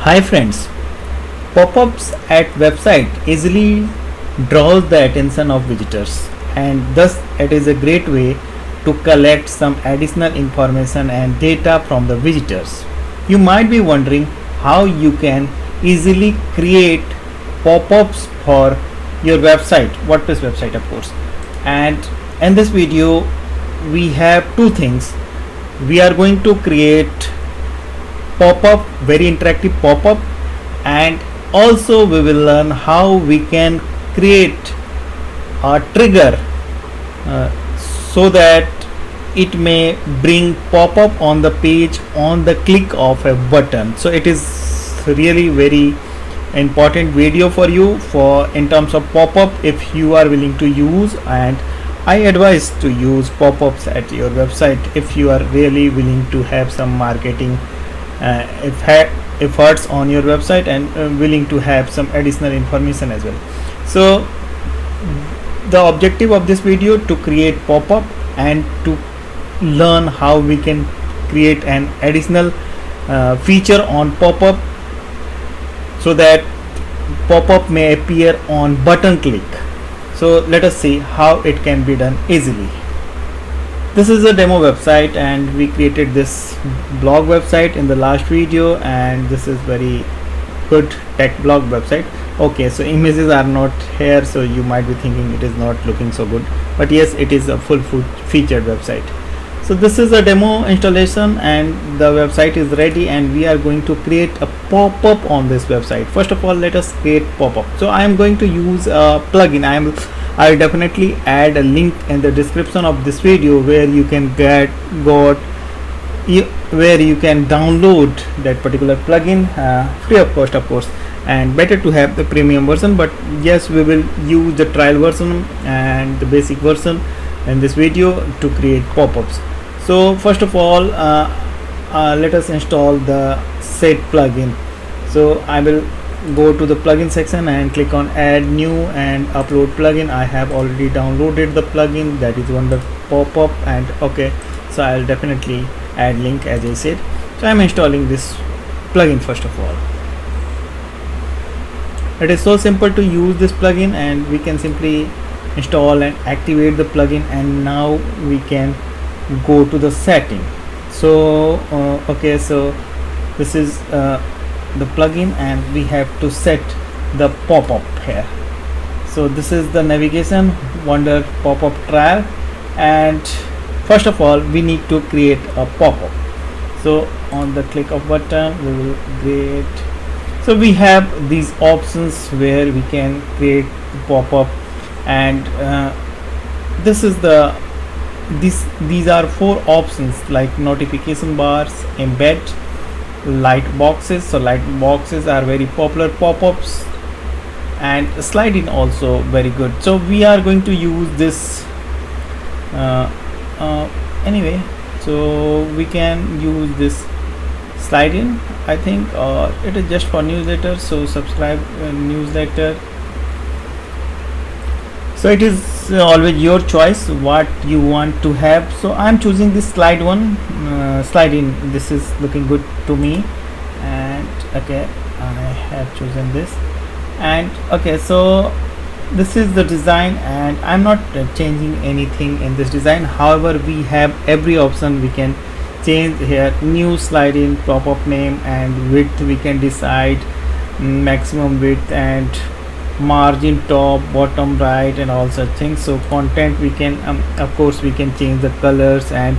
Hi friends, pop-ups at website easily draws the attention of visitors and thus it is a great way to collect some additional information and data from the visitors. You might be wondering how you can easily create pop-ups for your website, WordPress website of course. And in this video we have two things. We are going to create pop-up, very interactive pop-up, and also we will learn how we can create a trigger so that it may bring pop-up on the page on the click of a button. So it is really very important video for you for in terms of pop-up if you are willing to use, and I advise to use pop-ups at your website if you are really willing to have some marketing efforts on your website and willing to have some additional information as well. So the objective of this video to create pop-up and to learn how we can create an additional feature on pop-up so that pop-up may appear on button click. So let us see how it can be done easily. This is a demo website and we created this blog website in the last video, and this is very good tech blog website. Okay, so images are not here, so you might be thinking it is not looking so good, but yes, it is a full featured website. So this is a demo installation and the website is ready and we are going to create a pop-up on this website. First of all, let us create pop-up. So I am going to use a plugin. I will definitely add a link in the description of this video where you can where you can download that particular plugin free of cost, of course, and better to have the premium version, but yes, we will use the trial version and the basic version in this video to create pop-ups. So first of all, let us install the set plugin. So I will go to the plugin section and click on add new and upload plugin. I have already downloaded the plugin, that is Wonder Pop-up, and okay, so I'll definitely add link as I said. So I'm installing this plugin first of all. It is so simple to use this plugin and we can simply install and activate the plugin, and now we can go to the setting. So okay, so this is the plugin and we have to set the pop-up here. So this is the navigation Wonder pop-up trial, and first of all we need to create a pop-up. So on the click of button we will create. So we have these options where we can create pop-up, and this is these are four options like notification bars, embed, light boxes. So light boxes are very popular pop-ups, and slide in also very good. So we are going to use this anyway, so we can use this slide in, I think, or it is just for newsletter. So subscribe newsletter. So it is always your choice what you want to have. So I'm choosing this slide one, slide in. This is looking good to me, and okay, I have chosen this, and okay, so this is the design and I'm not changing anything in this design. However, we have every option we can change here. New slide in, pop-up name, and width we can decide, maximum width and margin, top, bottom, right, and all such things. So content we can of course we can change the colors and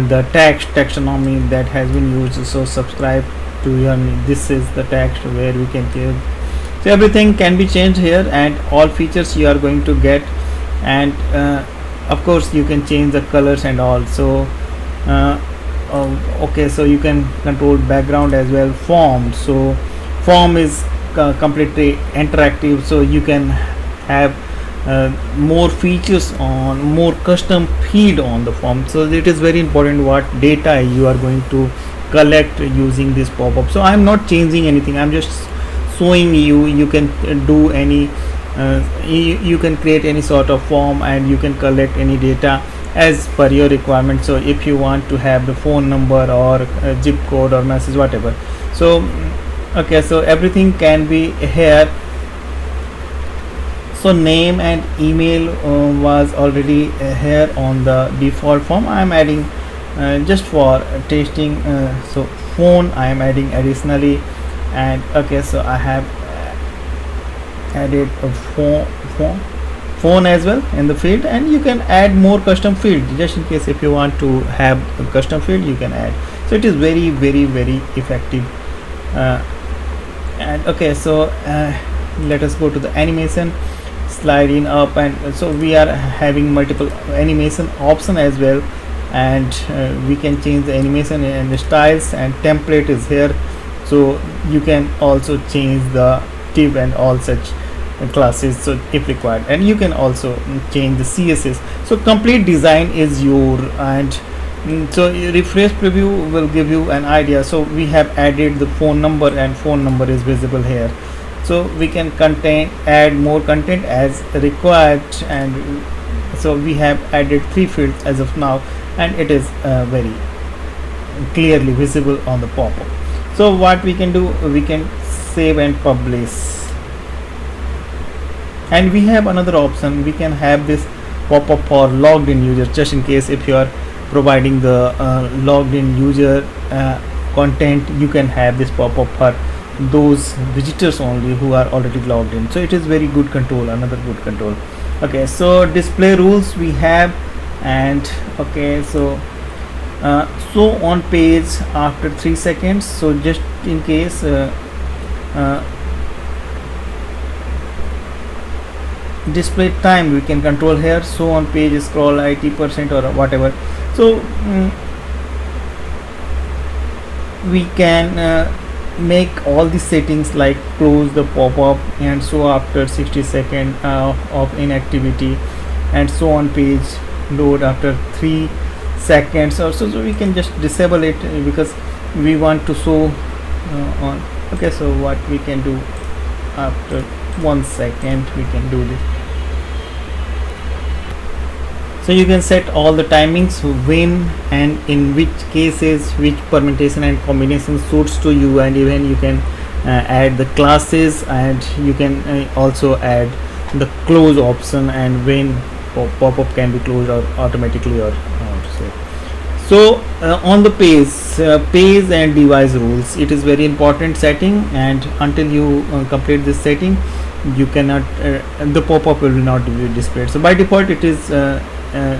the text taxonomy that has been used. So subscribe to your, this is the text where we can change. So everything can be changed here and all features you are going to get, and of course you can change the colors and all. So okay, so you can control background as well. Form, so form is completely interactive, so you can have more features on, more custom feed on the form. So it is very important what data you are going to collect using this pop-up. So I'm not changing anything, I'm just showing you can do any you can create any sort of form and you can collect any data as per your requirement. So if you want to have the phone number or zip code or message, whatever, so Okay, so everything can be here. So name and email was already here on the default form. I am adding just for testing. So phone I am adding additionally, and okay, so I have added a phone as well in the field, and you can add more custom field just in case if you want to have a custom field you can add. So it is very effective. And okay, so let us go to the animation, slide in up, and so we are having multiple animation option as well, and we can change the animation and the styles, and template is here, so you can also change the div and all such classes so if required, and you can also change the css. So complete design is your, and so refresh preview will give you an idea. So we have added the phone number, and phone number is visible here, so we can add more content as required, and so we have added 3 fields as of now, and it is very clearly visible on the pop-up. So what we can do, we can save and publish, and we have another option. We can have this pop-up for logged in users, just in case if you are providing the logged in user content, you can have this pop-up for those visitors only who are already logged in. So it is very good control, another good control. Okay, so display rules we have, and okay, so so on page after 3 seconds. So just in case display time we can control here. So on page scroll 80% or whatever. So we can make all the settings like close the pop-up, and so after 60 seconds of inactivity, and so on page load after 3 seconds or so. So we can just disable it because we want to show on. Okay, so what we can do, after 1 second we can do this. So you can set all the timings, when and in which cases which permutation and combination suits to you, and even you can add the classes, and you can also add the close option, and when pop-up can be closed or automatically, or so on the page and device rules, it is very important setting, and until you complete this setting you cannot the pop-up will not be displayed. So by default it is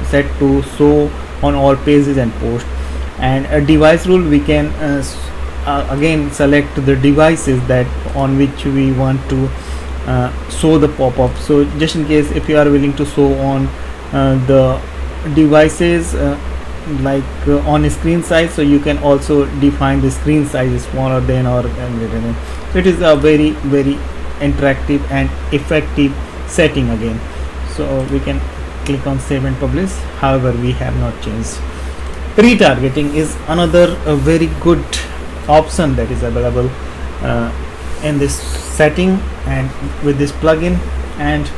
set to show on all pages and posts. And a device rule, we can again select the devices that on which we want to show the pop-up. So just in case if you are willing to show on the devices like on screen size, so you can also define the screen size is smaller than or so it is a very interactive and effective setting again. So we can click on save and publish. However, we have not changed. Retargeting is another very good option that is available in this setting and with this plugin, and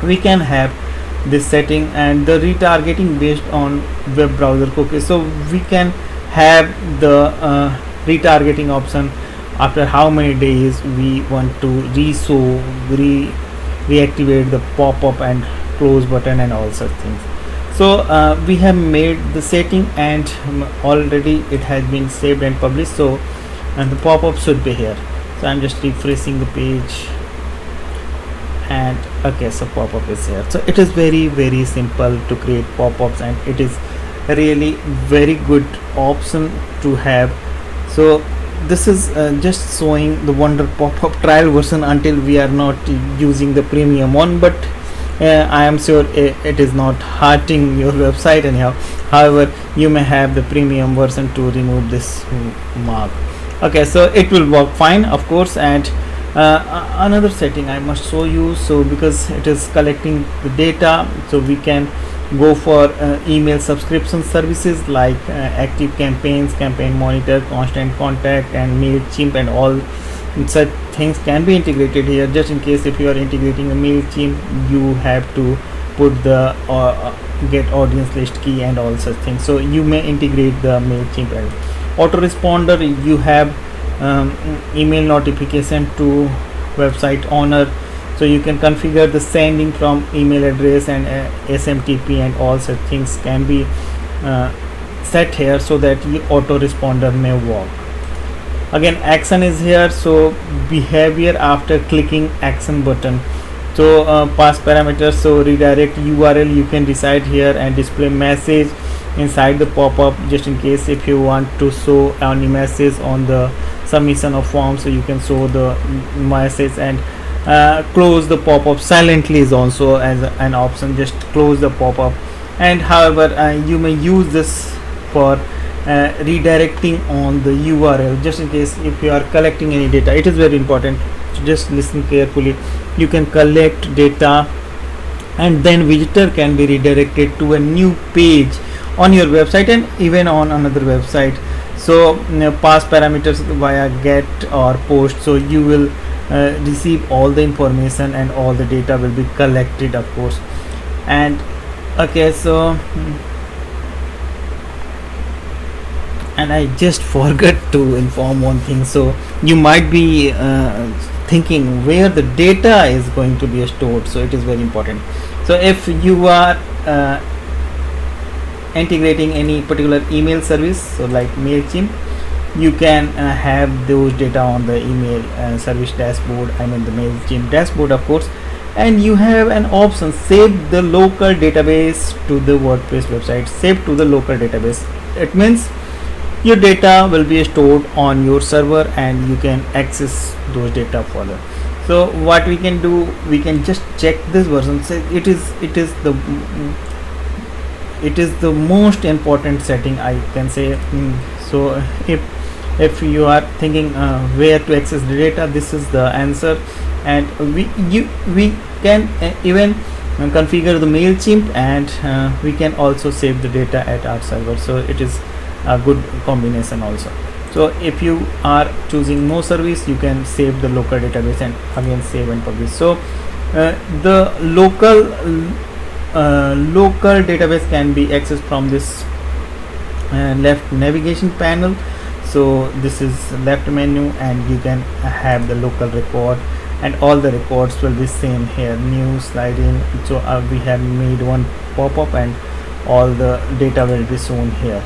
we can have this setting and the retargeting based on web browser cookies. So we can have the retargeting option after how many days we want to reactivate the pop-up and close button and all such things. So we have made the setting, and already it has been saved and published, so and the pop-up should be here. So I'm just refreshing the page, and okay, so pop-up is here. So it is very simple to create pop-ups, and it is really very good option to have. So this is just showing the wonder pop-up trial version until we are not using the premium one, but I am sure it is not hurting your website anyhow. However, you may have the premium version to remove this mark. Okay, so it will work fine, of course. And another setting I must show you, so because it is collecting the data, so we can go for email subscription services like active campaigns, campaign monitor, constant contact, and MailChimp, and all such things can be integrated here. Just in case if you are integrating a MailChimp, you have to put the get audience list key and all such things. So you may integrate the MailChimp and autoresponder. You have email notification to website owner. So you can configure the sending from email address and SMTP, and all such things can be set here so that the autoresponder may work. Again, action is here, so behavior after clicking action button. So pass parameters, so redirect URL, you can decide here, and display message inside the pop-up, just in case if you want to show any message on the submission of form, so you can show the message. And close the pop-up silently is also as an option, just close the pop-up. And however, you may use this for redirecting on the URL, just in case if you are collecting any data. It is very important, so just listen carefully. You can collect data, and then visitor can be redirected to a new page on your website and even on another website. So pass parameters via get or post, so you will receive all the information and all the data will be collected, of course. And okay, so and I just forgot to inform one thing. So you might be thinking where the data is going to be stored, so it is very important. So if you are integrating any particular email service, so like MailChimp, you can have those data on the email service dashboard, I mean the MailChimp dashboard, of course. And you have an option, save the local database to the WordPress website. Save to the local database, it means your data will be stored on your server and you can access those data further. So what we can do, we can just check this version. So it is the most important setting, I can say. So if you are thinking where to access the data, this is the answer. And we can even configure the MailChimp, and we can also save the data at our server. So it is a good combination also. So if you are choosing no service, you can save the local database and again save and publish. So the local database can be accessed from this left navigation panel. So this is left menu, and you can have the local record, and all the records will be same here. New slide in, so we have made one pop-up and all the data will be shown here.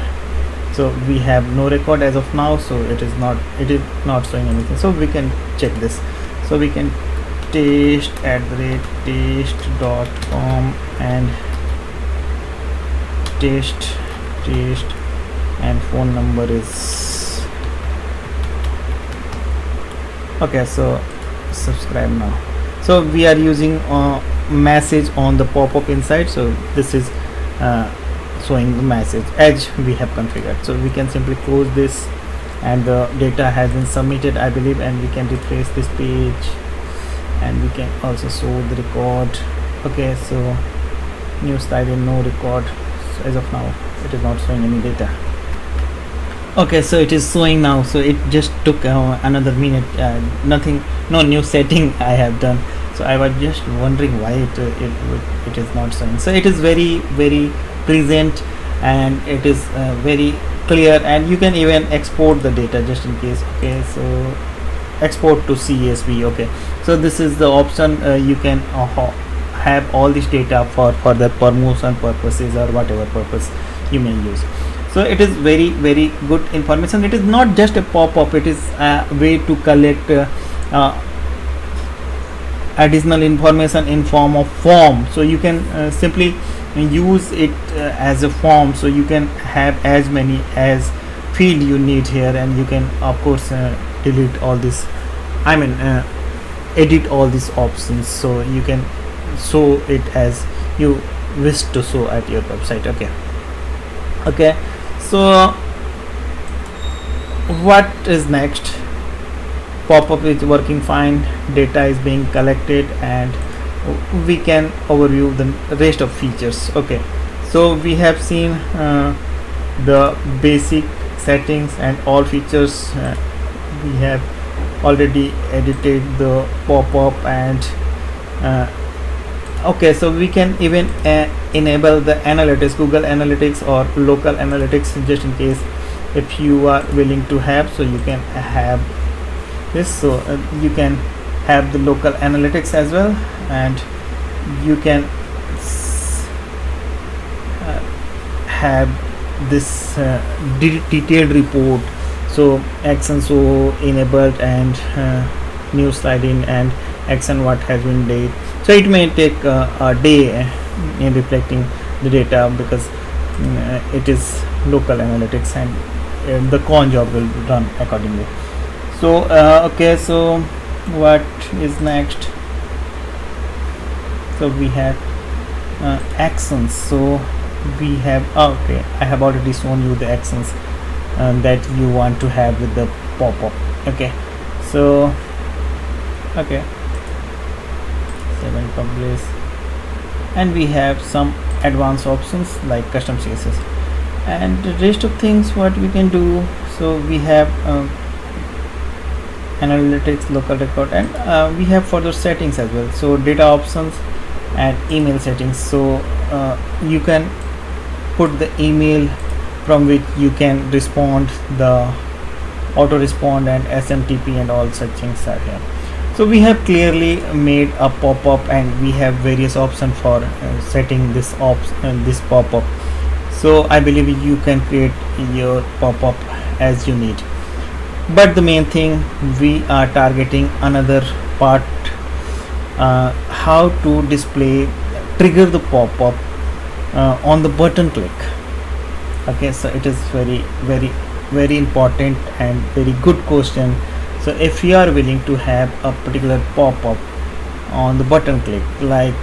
So we have no record as of now, so it is not showing anything. So we can check this. So we can taste@taste.com and taste, and phone number is okay. So subscribe now. So we are using message on the pop-up inside, so this is showing the message as we have configured. So we can simply close this, and the data has been submitted, I believe, and we can refresh this page, and we can also show the record. Okay, so new slide in, no record. So as of now it is not showing any data. Okay, so it is showing now. So it just took another minute. Nothing, no new setting I have done. So I was just wondering why it is not showing. So it is very present, and it is very clear, and you can even export the data just in case. Okay, so export to CSV. Okay, so this is the option. You can have all this data for further promotion purposes or whatever purpose you may use. So it is very good information. It is not just a pop-up, it is a way to collect additional information in form of form. So you can simply use it as a form, so you can have as many as field you need here, and you can of course delete all this, I mean edit all these options, so you can show it as you wish to show at your website. Okay, so what is next? Pop-up is working fine, data is being collected, and we can overview the rest of features. Okay, so we have seen the basic settings and all features. We have already edited the pop-up, and okay, so we can even enable the analytics, Google Analytics or local analytics, just in case if you are willing to have, so you can have this. So you can have the local analytics as well, and you can have this detailed report. So action so enabled, and new sliding, and action what has been done. So it may take a day in reflecting the data, because it is local analytics, and the cron job will run accordingly. So okay, so what is next? So we have actions. So we have okay, I have already shown you the actions that you want to have with the pop-up. Okay, so okay, 7 publish, and we have some advanced options like custom CSS, and the rest of things what we can do. So we have analytics, local record, and we have further settings as well. So data options and email settings. So you can put the email from which you can respond, the auto respond and SMTP and all such things are here. So we have clearly made a pop-up, and we have various options for setting this this pop-up. So I believe you can create your pop-up as you need, but the main thing we are targeting another part, how to display trigger the pop-up on the button click. Okay, so it is very important and very good question. So if you are willing to have a particular pop-up on the button click, like,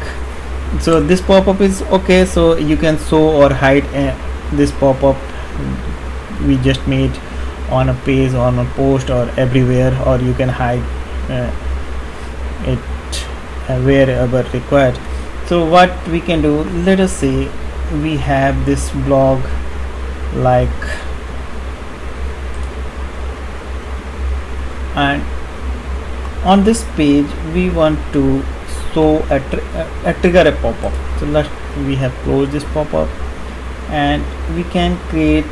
so this pop-up is okay, so you can show or hide this pop-up we just made on a page, on a post, or everywhere, or you can hide it wherever required. So what we can do, let us say we have this blog, like, and on this page we want to show a trigger a pop-up. So we have closed this pop-up, and we can create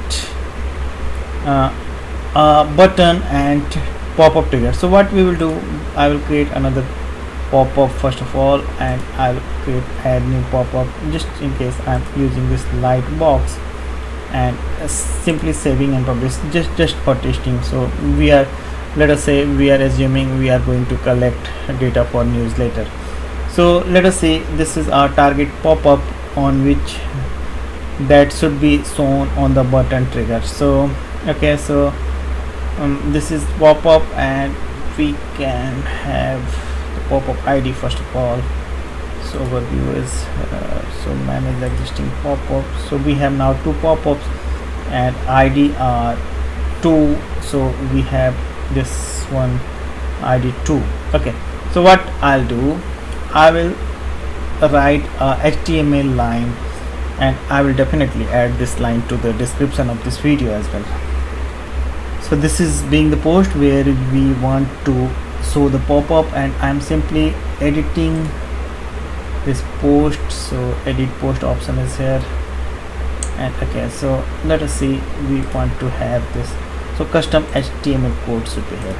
a button and pop-up trigger. So what we will do, I will create another pop-up first of all, and I will create add new pop-up, just in case I'm using this light box, and simply saving and publish just for testing. So we are, let us say we are assuming we are going to collect data for newsletter. So let us say this is our target pop-up on which that should be shown on the button trigger. So okay, so this is pop-up, and we can have the pop-up ID first of all. So overview is so manage existing pop-ups. So we have now 2 pop-ups, and ID are 2, so we have this one ID 2. Okay, so what I'll do, I will write a HTML line, and I will definitely add this line to the description of this video as well. So this is being the post where we want to show the pop-up, and I'm simply editing this post. So edit post option is here, and okay, so let us see, we want to have this, so custom HTML code should be here.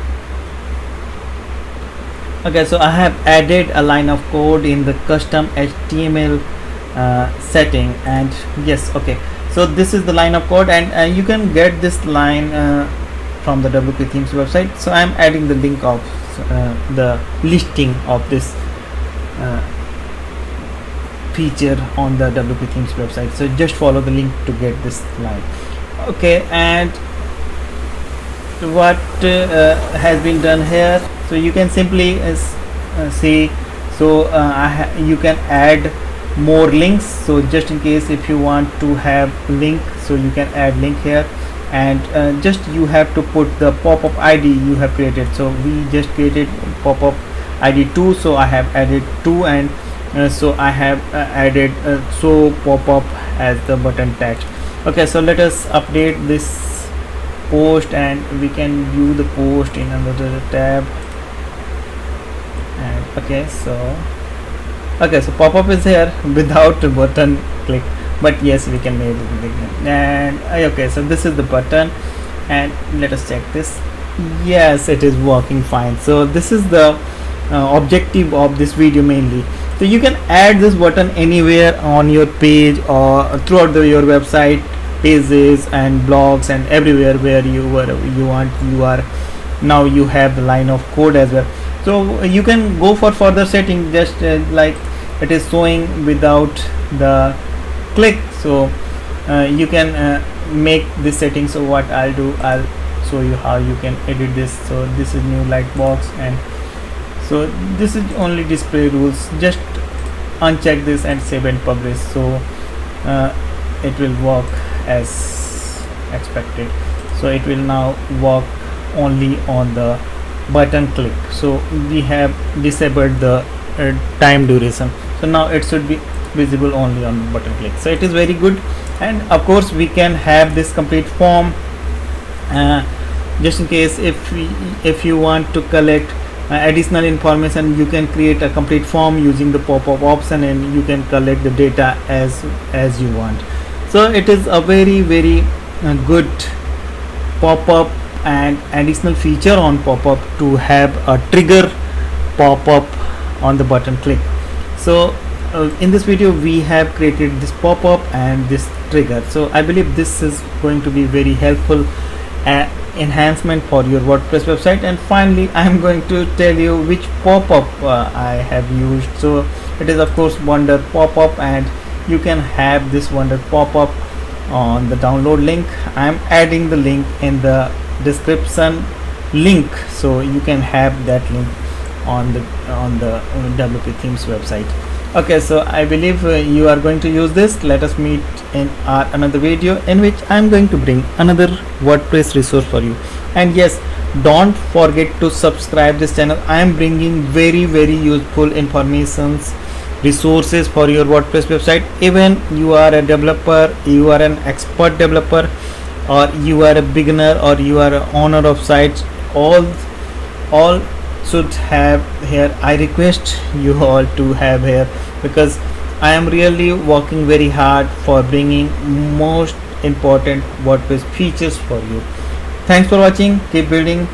Okay, so I have added a line of code in the custom HTML setting, and yes, okay, so this is the line of code, and you can get this line from the WP Themes website. So I'm adding the link of the listing of this feature on the WP Themes website. So just follow the link to get this line. Okay, and what has been done here, so you can simply see, so you can add more links. So just in case if you want to have link, so you can add link here, and just you have to put the pop-up ID you have created. So we just created pop-up ID 2, so I have added 2, and so I have added so pop-up as the button text. Okay, so let us update this post, and we can view the post in another tab. And okay, so pop-up is here without the button click, but yes, we can make it. And okay, so this is the button, and let us check this. Yes, it is working fine. So this is the objective of this video mainly. So you can add this button anywhere on your page or throughout your website pages and blogs and everywhere where you want. You are now you have the line of code as well. So you can go for further setting, just like it is showing without the click. So you can make this setting. So what I'll do, I'll show you how you can edit this. So this is new light box, and so this is only display rules. Just uncheck this and save and publish. So it will work as expected. So it will now work only on the button click. So we have disabled the time duration. So now it should be visible only on button click. So it is very good. And of course we can have this complete form, just in case if you want to collect additional information, you can create a complete form using the pop-up option, and you can collect the data as you want. So it is a very good pop-up and additional feature on pop-up to have a trigger pop-up on the button click. So in this video we have created this pop-up and this trigger. So I believe this is going to be very helpful enhancement for your WordPress website. And finally I am going to tell you which pop-up I have used. So it is of course Wonder pop-up, and you can have this Wonder pop-up on the download link. I am adding the link in the description link, so you can have that link on the WP Themes website. Okay, so I believe you are going to use this. Let us meet in our another video in which I am going to bring another WordPress resource for you. And yes, don't forget to subscribe this channel. I am bringing very useful informations, resources for your WordPress website. Even you are a developer, you are an expert developer, or you are a beginner, or you are an owner of sites, all should have here. I request you all to have here, because I am really working very hard for bringing most important WordPress features for you. Thanks for watching. Keep building.